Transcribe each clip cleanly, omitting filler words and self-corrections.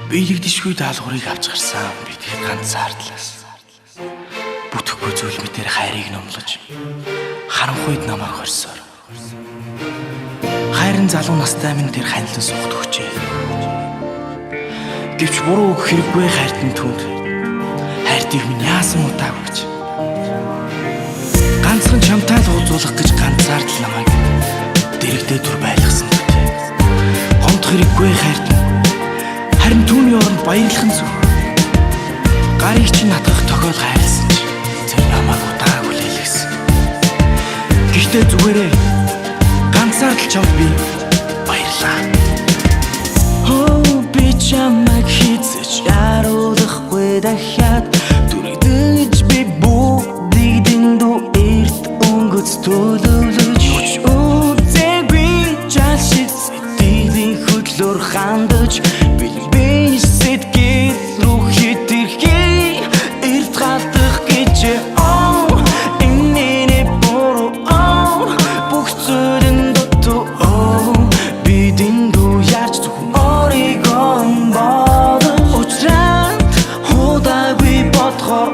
биелэгдэшгүй даалгаврыг авч гарсан бидгээр ганц зардлаас. Бүтэхгүй зүйл мэтэр хайрыг номлож харанхуйд намайг хорсоор. Хайрын залуу настай минь тэр ханилан сухад өгчээ. Гэвч буруу өгөх хэрэггүй хайртан түнд хайртыг минь яасан удаагүй гэж. Ганцхан чамтай л уулзуулах гэж ганцаардл намайг дэрэгдээ түр байлгасан гэдэг. Гомдох хэрэггүй хайртан харин түүний оронд баярлахын зүг. Гарыг чинь натгах тохиол хайрлсан ч тэр намайг удаагүй лэлгэсэн. Гэхдээ зүгээрээ ганцаардл чамд би баярлаа. Би чамайг хийцэж яруулахгүй дахиад дүрэгдэж би бүгдийг дэндүү эрт өнгөц төлөвлөж үзээгүй жал шиг сэтгэлийн хөдлөөр хандаж бэлбэж сэтгэл рүү хитэрхий эрт гадах гэж энэний буруу бүх зүйлэн дотоо би дэндүү яаж зөвхөн оригон бодож учраад худаагүй бодохоор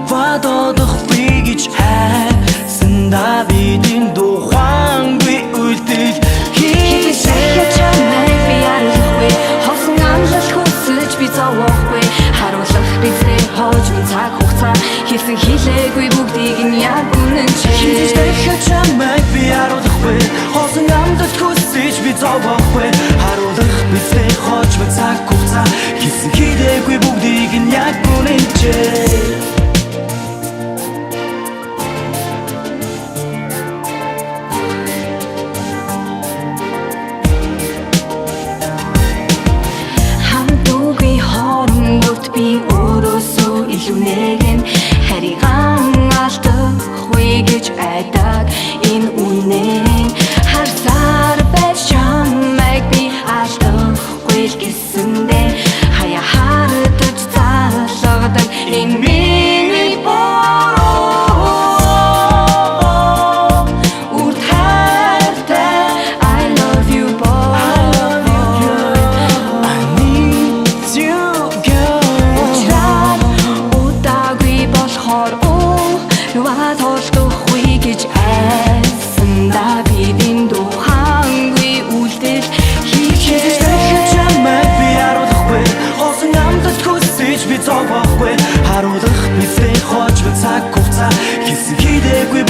вадодох би гэж хайсандаа би дэндүү ухаангүй үлдэл хийсээ чамайг би арилахгүй хосон амлал хүсэж би зовоохгүй харуулах бидээ хож минь цаг хугацаа хийсэн хийлээгүй бүгдийг нь яг үнэн чи чамайг би арилахгүй хосон амлал хүсэж би зовоохгүй харуулах бидээ хож минь цаг хугацаа хийсэн хийлээгүй бүгдийг нь яг үнэн чи. Би өөрөөсөө илүү нэгэн хариган алдахгүй гэж айдаг энэ үнэн харсаар байж чамайг би алдахгүй л гэсэндээ хаяа хардаж залгадаг энэ миний буруу урд хайртай I love you boy Толдохгүй гэж айсандаа би дэндүү хангуй үлдэл хийхээ чамайг би харуулахгүй хосон амлалт хүсэж би зовоохгүй харуулах бидээ хож цаг хугацаа хийсэн хийдэггүй